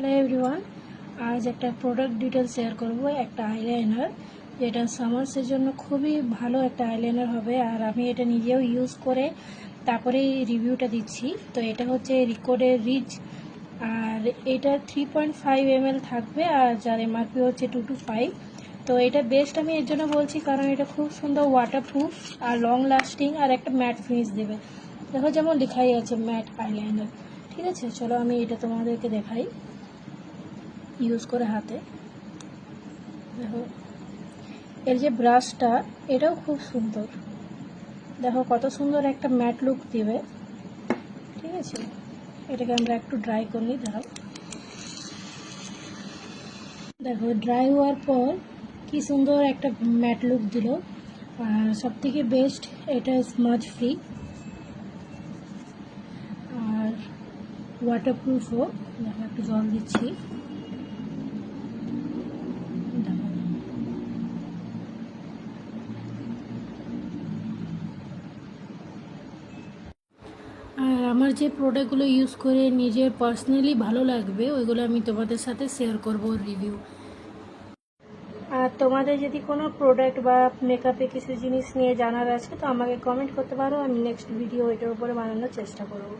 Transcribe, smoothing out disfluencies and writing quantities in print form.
Hello everyone, আজ একটা product detail share করব। একটা আইলাইনার যেটা সামার্সের জন্য খুবই ভালো একটা আইলাইনার হবে, আর আমি এটা নিজেও ইউজ করে তারপরে রিভিউটা দিচ্ছি। তো এটা হচ্ছে রিকোডের রিচ, আর এটা 3.5 ml থাকবে, আর যার এমআরপি হচ্ছে 225। তো এটা বেস্ট আমি এর জন্য বলছি কারণ এটা খুব সুন্দর ওয়াটারপ্রুফ আর লং লাস্টিং, আর একটা ম্যাট ফিনিশ দেবে। দেখো যেমন লেখাই আছে ম্যাট আইলাইনার। ঠিক আছে, চলো আমি এটা তোমাদেরকে দেখাই ইউজ করে হাতে। দেখো এর যে ব্রাশটা, এটাও খুব সুন্দর। দেখো কত সুন্দর একটা ম্যাট লুক দেবে। ঠিক আছে, এটাকে আমরা একটু ড্রাই করে নিই। দেখো ড্রাই হওয়ার পর কি সুন্দর একটা ম্যাট লুক দিল। আর সব থেকে বেস্ট এটা স্মাজ ফ্রি আর ওয়াটারপ্রুফও। দেখো একটু জল দিচ্ছি। আর আমার যে প্রোডাক্টগুলো ইউজ করে নিজের পার্সোনালি ভালো লাগবে ওইগুলো আমি তোমাদের সাথে শেয়ার করব রিভিউ। আর তোমাদের যদি কোনো প্রোডাক্ট বা মেকআপে কিছু জিনিস নিয়ে জানার আছে তো আমাকে কমেন্ট করতে পারো, আমি নেক্সট ভিডিও এটার উপরে বানানোর চেষ্টা করব।